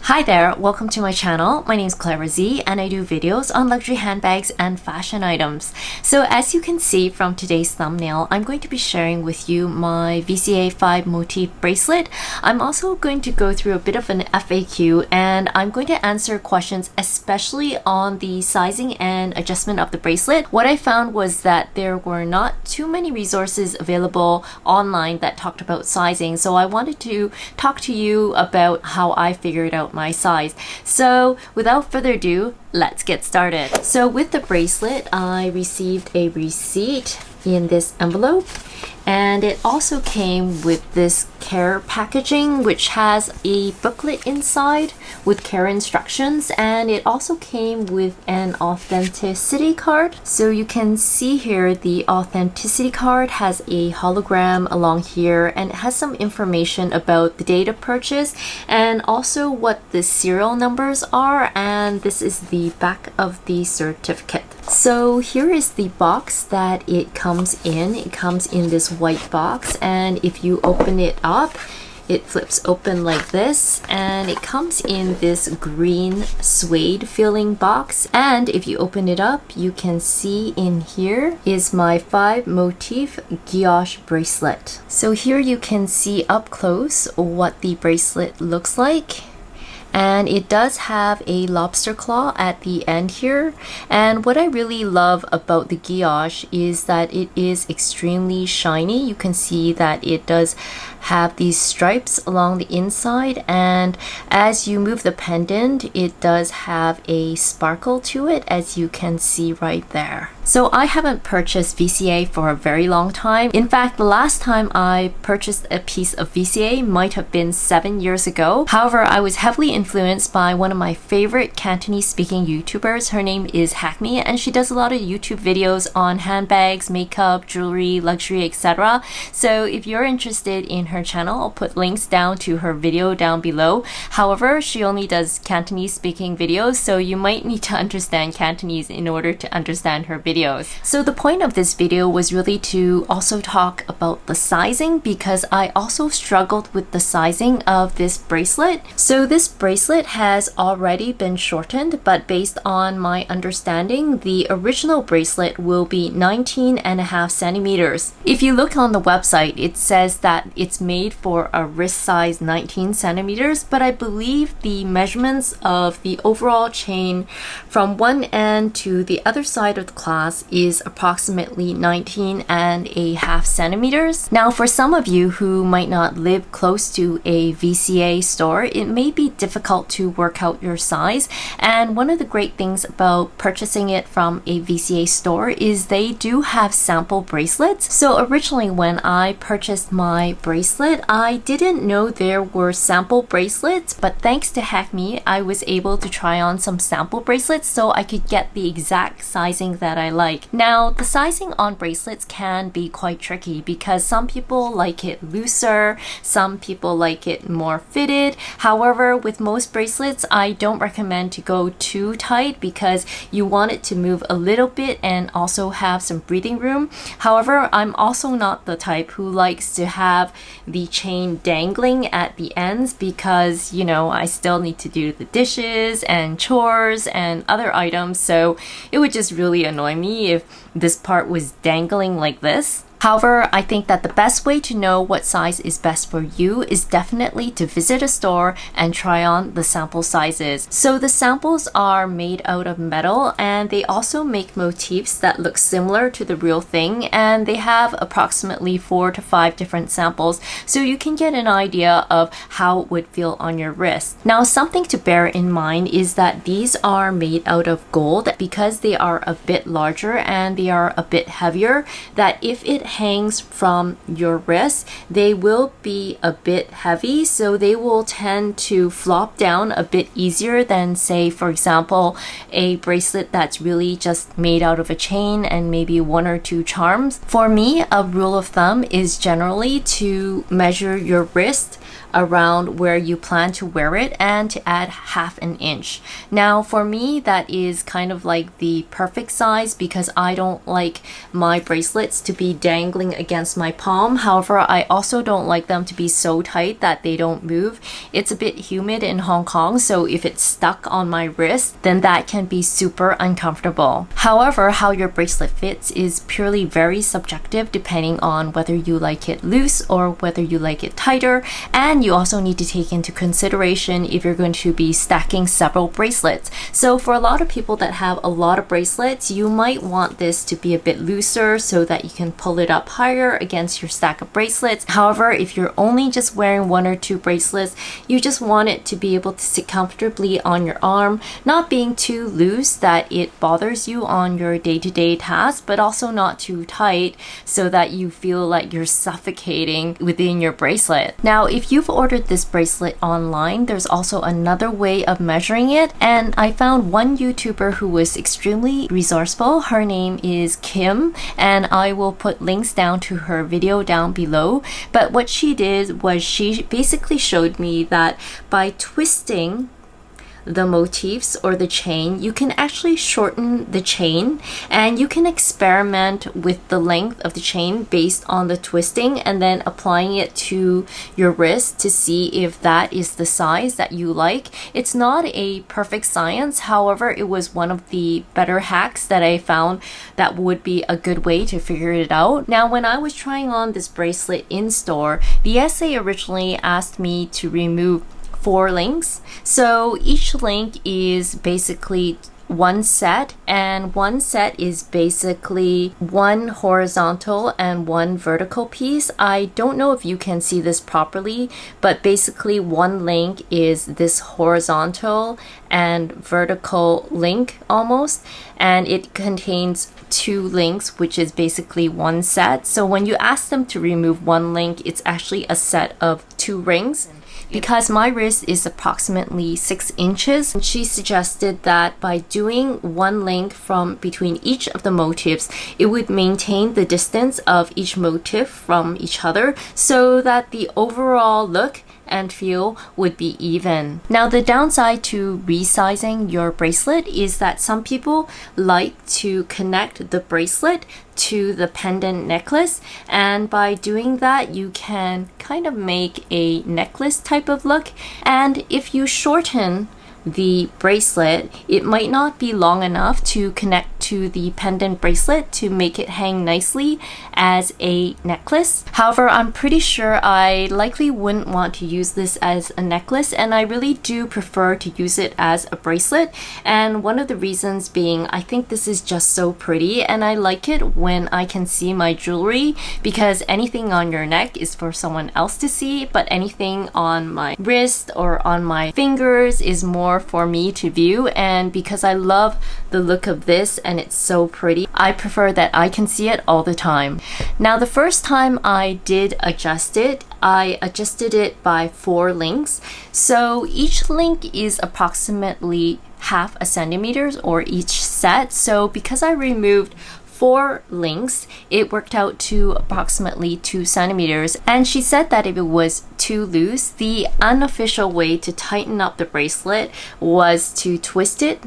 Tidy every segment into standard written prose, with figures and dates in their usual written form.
Hi there, welcome to my channel. My name is Cleef Arpels VCA and I do videos on luxury handbags and fashion items. So as you can see from today's thumbnail, I'm going to be sharing with you my VCA 5 Motif bracelet. I'm also going to go through a bit of an FAQ and I'm going to answer questions especially on the sizing and adjustment of the bracelet. What I found was that there were not too many resources available online that talked about sizing, so I wanted to talk to you about how I figured out my size. So without further ado, let's get started. So with the bracelet, I received a receipt in this envelope, and it also came with this care packaging which has a booklet inside with care instructions, and it also came with an authenticity card. So you can see here the authenticity card has a hologram along here and it has some information about the date of purchase and also what the serial numbers are, and this is the back of the certificate. So here is the box that it comes in. It comes in this white box, and if you open it up, it flips open like this, and it comes in this green suede feeling box. And if you open it up, you can see in here is my 5 Motif Guilloche bracelet. So here you can see up close what the bracelet looks like. And it does have a lobster claw at the end here. And what I really love about the guilloche is that it is extremely shiny. You can see that it does have these stripes along the inside, and as you move the pendant, it does have a sparkle to it, as you can see right there. So I haven't purchased VCA for a very long time. In fact, the last time I purchased a piece of VCA might have been 7 years ago. However, I was heavily influenced by one of my favorite Cantonese speaking YouTubers. Her name is Hackme, and she does a lot of YouTube videos on handbags, makeup, jewelry, luxury, etc. So if you're interested in her channel, I'll put links down to her video down below. However, she only does Cantonese speaking videos, so you might need to understand Cantonese in order to understand her videos. So the point of this video was really to also talk about the sizing, because I also struggled with the sizing of this bracelet. So this bracelet has already been shortened, but based on my understanding, the original bracelet will be 19.5 centimeters. If you look on the website, it says that it's made for a wrist size 19 centimeters, but I believe the measurements of the overall chain from one end to the other side of the clasp is approximately 19.5 centimeters. Now, for some of you who might not live close to a VCA store, it may be difficult to work out your size, and one of the great things about purchasing it from a VCA store is they do have sample bracelets. So originally when I purchased my bracelet, I didn't know there were sample bracelets, but thanks to Hackme, I was able to try on some sample bracelets so I could get the exact sizing that I like. Now, the sizing on bracelets can be quite tricky because some people like it looser, some people like it more fitted. However, with most bracelets, I don't recommend to go too tight because you want it to move a little bit and also have some breathing room. However, I'm also not the type who likes to have the chain dangling at the ends because, you know, I still need to do the dishes and chores and other items, so it would just really annoy me if this part was dangling like this. However, I think that the best way to know what size is best for you is definitely to visit a store and try on the sample sizes. So the samples are made out of metal, and they also make motifs that look similar to the real thing, and they have approximately 4 to 5 different samples, so you can get an idea of how it would feel on your wrist. Now, something to bear in mind is that these are made out of gold because they are a bit larger and they are a bit heavier, that if it hangs from your wrist, they will be a bit heavy, so they will tend to flop down a bit easier than, say, for example, a bracelet that's really just made out of a chain and maybe 1 or 2 charms. For me, a rule of thumb is generally to measure your wrist around where you plan to wear it and to add half an inch. Now for me, that is kind of like the perfect size because I don't like my bracelets to be dangling against my palm. However, I also don't like them to be so tight that they don't move. It's a bit humid in Hong Kong, so if it's stuck on my wrist, then that can be super uncomfortable. However, how your bracelet fits is purely very subjective depending on whether you like it loose or whether you like it tighter, and you also need to take into consideration if you're going to be stacking several bracelets. So for a lot of people that have a lot of bracelets, you might want this to be a bit looser so that you can pull it up higher against your stack of bracelets. However, if you're only just wearing one or two bracelets, you just want it to be able to sit comfortably on your arm, not being too loose that it bothers you on your day-to-day tasks, but also not too tight so that you feel like you're suffocating within your bracelet. Now, if you've ordered this bracelet online, there's also another way of measuring it, and I found one YouTuber who was extremely resourceful. Her name is Kim, and I will put links down to her video down below. But what she did was she basically showed me that by twisting the motifs or the chain, you can actually shorten the chain, and you can experiment with the length of the chain based on the twisting and then applying it to your wrist to see if that is the size that you like. It's not a perfect science, however, it was one of the better hacks that I found that would be a good way to figure it out. Now, when I was trying on this bracelet in store, the essay originally asked me to remove 4 links. So each link is basically one set, and one set is basically one horizontal and one vertical piece. I don't know if you can see this properly, but basically one link is this horizontal and vertical link almost, and it contains 2 links, which is basically one set. So when you ask them to remove one link, it's actually a set of 2 rings. Because my wrist is approximately 6 inches, she suggested that by doing one link from between each of the motifs, it would maintain the distance of each motif from each other so that the overall look and feel would be even. Now, the downside to resizing your bracelet is that some people like to connect the bracelet to the pendant necklace, and by doing that you can kind of make a necklace type of look. And if you shorten the bracelet, it might not be long enough to connect to the pendant bracelet to make it hang nicely as a necklace. However, I'm pretty sure I likely wouldn't want to use this as a necklace, and I really do prefer to use it as a bracelet. And one of the reasons being, I think this is just so pretty, and I like it when I can see my jewelry, because anything on your neck is for someone else to see, but anything on my wrist or on my fingers is more for me to view. And because I love the look of this and it's so pretty, I prefer that I can see it all the time. Now, the first time I did adjust it, I adjusted it by 4 links. So each link is approximately half a centimeter or each set. So because I removed 4 links, it worked out to approximately 2 centimeters. And she said that if it was too loose, the unofficial way to tighten up the bracelet was to twist it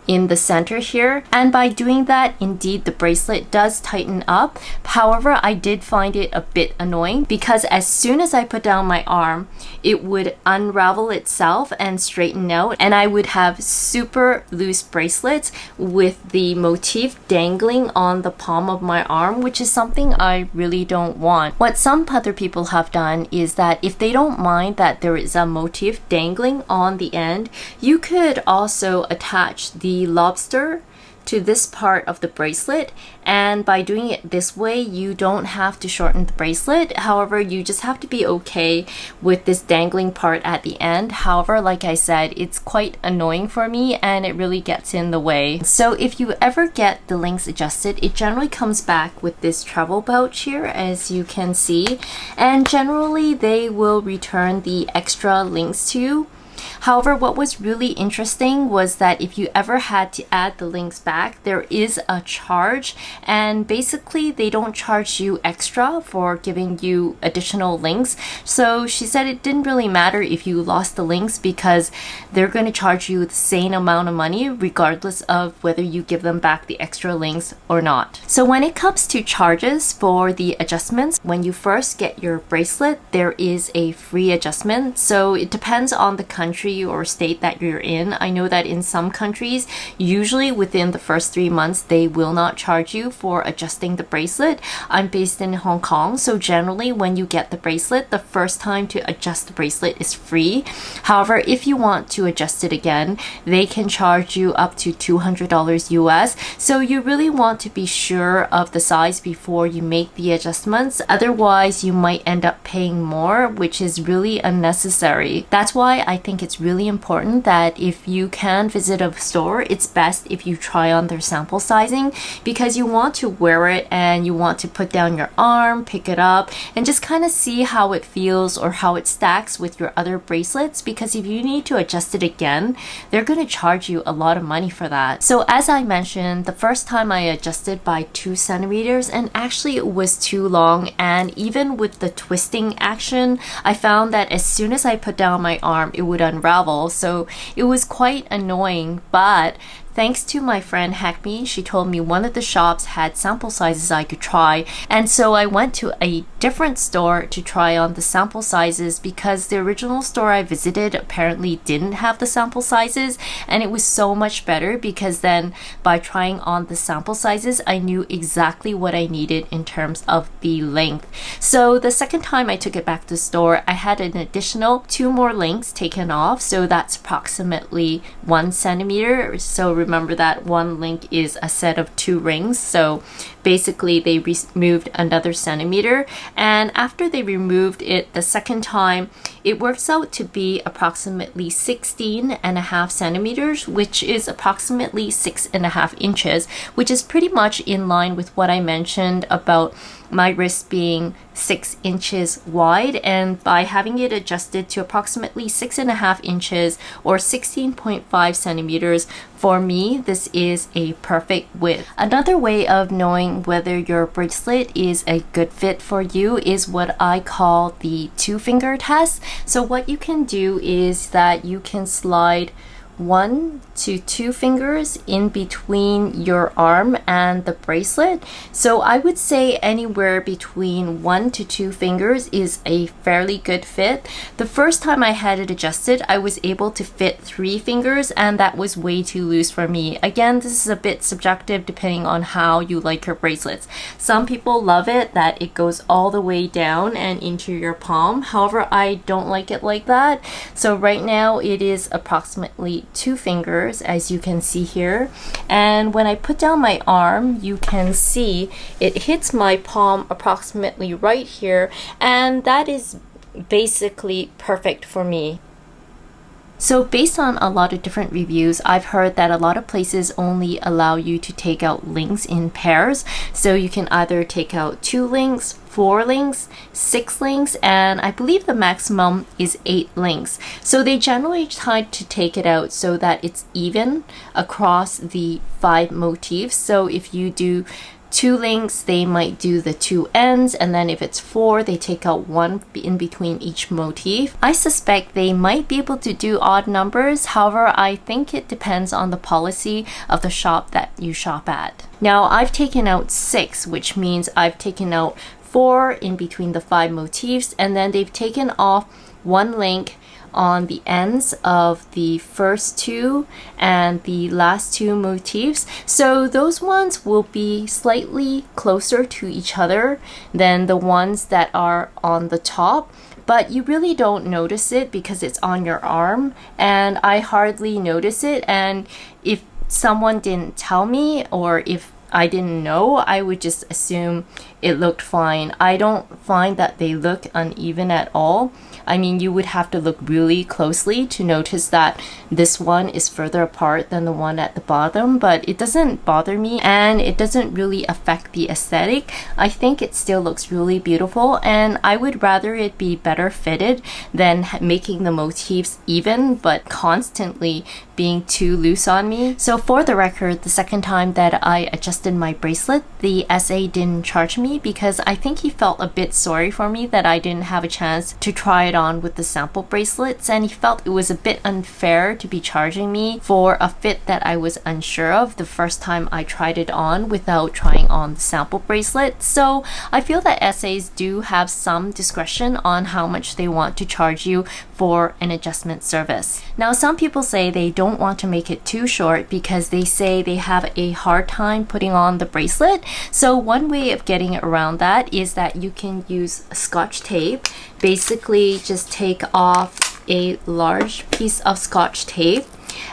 in the center here, and by doing that, indeed the bracelet does tighten up. However, I did find it a bit annoying because as soon as I put down my arm, it would unravel itself and straighten out, and I would have super loose bracelets with the motif dangling on the palm of my arm, which is something I really don't want. What some other people have done is that if they don't mind that there is a motif dangling on the end, you could also attach the lobster to this part of the bracelet, and by doing it this way you don't have to shorten the bracelet. However, you just have to be okay with this dangling part at the end. However, like I said, it's quite annoying for me and it really gets in the way. So if you ever get the links adjusted, it generally comes back with this travel pouch here, as you can see, and generally they will return the extra links to you. However, what was really interesting was that if you ever had to add the links back, there is a charge, and basically they don't charge you extra for giving you additional links. So she said it didn't really matter if you lost the links because they're going to charge you the same amount of money regardless of whether you give them back the extra links or not. So when it comes to charges for the adjustments, when you first get your bracelet, there is a free adjustment. So it depends on the country or state that you're in. I know that in some countries, usually within the first 3 months, they will not charge you for adjusting the bracelet. I'm based in Hong Kong, so generally when you get the bracelet, the first time to adjust the bracelet is free. However, if you want to adjust it again, they can charge you up to $200 US. So you really want to be sure of the size before you make the adjustments. Otherwise, you might end up paying more, which is really unnecessary. That's why I think it's really important that if you can visit a store, it's best if you try on their sample sizing, because you want to wear it and you want to put down your arm, pick it up, and just kind of see how it feels or how it stacks with your other bracelets, because if you need to adjust it again, they're going to charge you a lot of money for that. So as I mentioned, the first time I adjusted by 2 centimeters, and actually it was too long, and even with the twisting action, I found that as soon as I put down my arm, it would unravel. So it was quite annoying, but thanks to my friend Hackme, she told me one of the shops had sample sizes I could try, and so I went to a different store to try on the sample sizes because the original store I visited apparently didn't have the sample sizes, and it was so much better because then by trying on the sample sizes, I knew exactly what I needed in terms of the length. So the second time I took it back to the store, I had an additional 2 more links taken off, so that's approximately 1 centimeter. So remember that one link is a set of 2 rings, so basically they removed another centimeter, and after they removed it the second time, it works out to be approximately 16.5 centimeters, which is approximately 6.5 inches, which is pretty much in line with what I mentioned about my wrist being 6 inches wide, and by having it adjusted to approximately 6.5 inches or 16.5 centimeters, for me, this is a perfect width. Another way of knowing whether your bracelet is a good fit for you is what I call the 2-finger test. So what you can do is that you can slide 1 to 2 fingers in between your arm and the bracelet. So I would say anywhere between 1 to 2 fingers is a fairly good fit. The first time I had it adjusted, I was able to fit 3 fingers, and that was way too loose for me. Again, this is a bit subjective depending on how you like your bracelets. Some people love it that it goes all the way down and into your palm. However, I don't like it like that. So right now it is approximately 2 fingers, as you can see here, and when I put down my arm, you can see it hits my palm approximately right here, and that is basically perfect for me. So based on a lot of different reviews, I've heard that a lot of places only allow you to take out links in pairs. So you can either take out 2 links, 4 links, 6 links, and I believe the maximum is 8 links. So they generally try to take it out so that it's even across the 5 motifs. So if you do 2 links, they might do the 2 ends, and then if it's 4, they take out 1 in between each motif. I suspect they might be able to do odd numbers. However, I think it depends on the policy of the shop that you shop at. Now, I've taken out 6, which means I've taken out 4 in between the 5 motifs, and then they've taken off 1 link on the ends of the first 2 and the last 2 motifs. So those ones will be slightly closer to each other than the ones that are on the top, but you really don't notice it because it's on your arm, and I hardly notice it. And if someone didn't tell me, or if I didn't know, I would just assume it looked fine. I don't find that they look uneven at all. I mean, you would have to look really closely to notice that this one is further apart than the one at the bottom, but it doesn't bother me and it doesn't really affect the aesthetic. I think it still looks really beautiful, and I would rather it be better fitted than making the motifs even but constantly being too loose on me. So for the record, the second time that I adjusted my bracelet, the SA didn't charge me because I think he felt a bit sorry for me that I didn't have a chance to try it on with the sample bracelets, and he felt it was a bit unfair to be charging me for a fit that I was unsure of the first time I tried it on without trying on the sample bracelet. So I feel that SAs do have some discretion on how much they want to charge you for an adjustment service. Now, some people say they don't want to make it too short because they say they have a hard time putting on the bracelet. So one way of getting around that is that you can use Scotch tape. Basically, just take off a large piece of Scotch tape,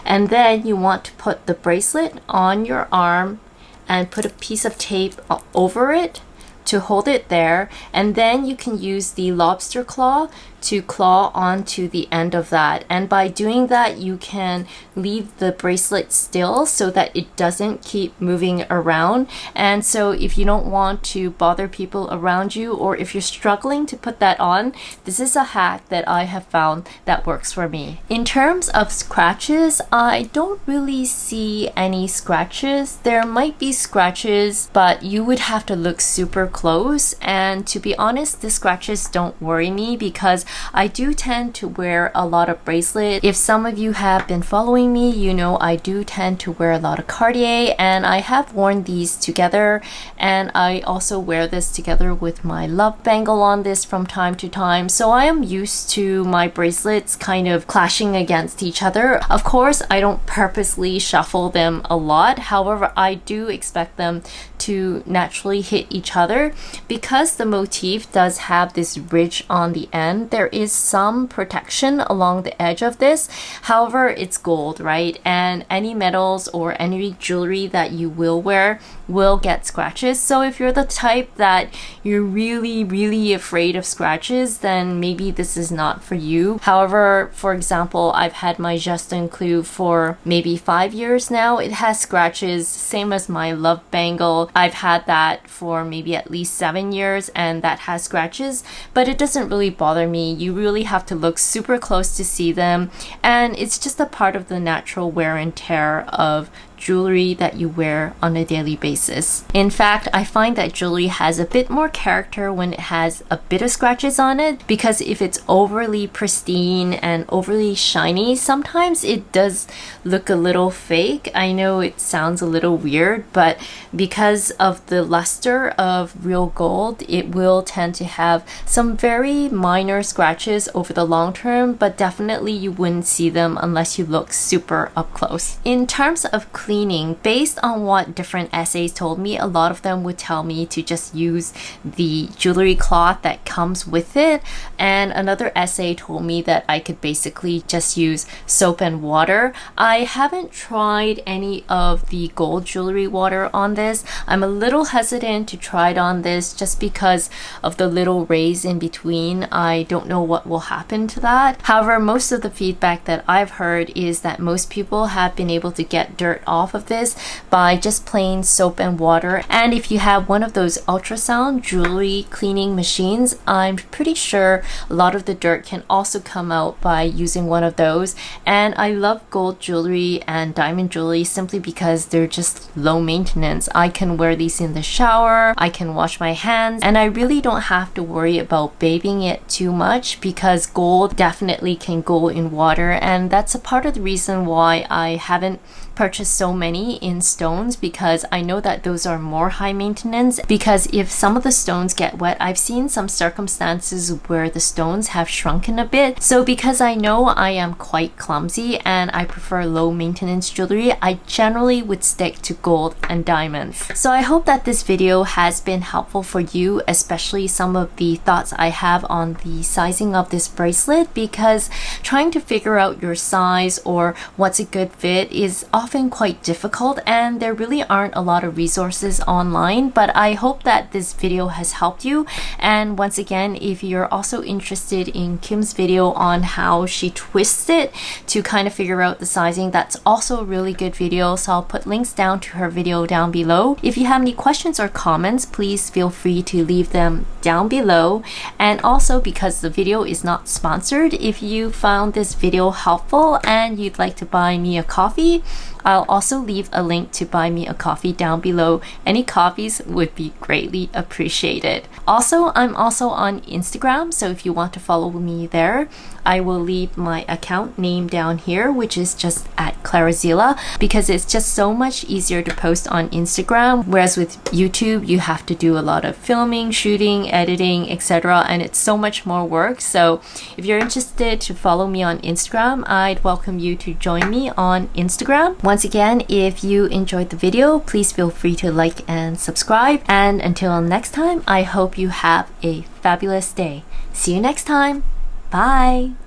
and then you want to put the bracelet on your arm and put a piece of tape over it to hold it there, and then you can use the lobster claw to claw onto the end of that. And by doing that, you can leave the bracelet still so that it doesn't keep moving around. And so if you don't want to bother people around you, or if you're struggling to put that on, this is a hack that I have found that works for me. In terms of scratches, I don't really see any scratches. There might be scratches, but you would have to look super close. And to be honest, the scratches don't worry me because I do tend to wear a lot of bracelets. If some of you have been following me, you know I do tend to wear a lot of Cartier, and I have worn these together, and I also wear this together with my love bangle on this from time to time. So I am used to my bracelets kind of clashing against each other. Of course, I don't purposely shuffle them a lot. However, I do expect them to naturally hit each other. Because the motif does have this ridge on the end, there is some protection along the edge of this. However, it's gold, right? And any metals or any jewelry that you will wear will get scratches. So if you're the type that you're really afraid of scratches, then maybe this is not for you. However, for example, I've had my Justin Cleef for maybe 5 years now. It has scratches, same as my love bangle. I've had that for maybe at least 7 years, and that has scratches, but it doesn't really bother me. You really have to look super close to see them, and it's just a part of the natural wear and tear of jewelry that you wear on a daily basis. In fact, I find that jewelry has a bit more character when it has a bit of scratches on it, because if it's overly pristine and overly shiny, sometimes it does look a little fake. I know it sounds a little weird, but because of the luster of real gold, it will tend to have some very minor scratches over the long term, but definitely you wouldn't see them unless you look super up close. In terms of cleaning, based on what different SAs told me, a lot of them would tell me to just use the jewelry cloth that comes with it, and another SA told me that I could basically just use soap and water. I haven't tried any of the gold jewelry water on this. I'm a little hesitant to try it on this just because of the little rays in between. I don't know what will happen to that. However, most of the feedback that I've heard is that most people have been able to get dirt off of this by just plain soap and water. And if you have one of those ultrasound jewelry cleaning machines, I'm pretty sure a lot of the dirt can also come out by using one of those. And I love gold jewelry and diamond jewelry simply because they're just low maintenance. I can wear these in the shower, I can wash my hands, and I really don't have to worry about bathing it too much because gold definitely can go in water, and that's a part of the reason why I haven't purchase so many in stones, because I know that those are more high maintenance, because if some of the stones get wet, I've seen some circumstances where the stones have shrunken a bit. So because I know I am quite clumsy and I prefer low maintenance jewelry, I generally would stick to gold and diamonds. So I hope that this video has been helpful for you, especially some of the thoughts I have on the sizing of this bracelet, because trying to figure out your size or what's a good fit is often quite quite difficult and there really aren't a lot of resources online, but I hope that this video has helped you. And once again, if you're also interested in Kim's video on how she twists it to kind of figure out the sizing, that's also a really good video, so I'll put links down to her video down below. If you have any questions or comments, please feel free to leave them down below. And also, because the video is not sponsored, if you found this video helpful and you'd like to buy me a coffee, I'll also leave a link to buy me a coffee down below. Any coffees would be greatly appreciated. Also, I'm also on Instagram, so if you want to follow me there, I will leave my account name down here, which is just @ClaraZilla, because it's just so much easier to post on Instagram, whereas with YouTube you have to do a lot of filming, shooting, editing, etc., and it's so much more work. So if you're interested to follow me on Instagram, I'd welcome you to join me on Instagram. Once again, if you enjoyed the video, please feel free to like and subscribe, and until next time, I hope you have a fabulous day. See you next time. Bye!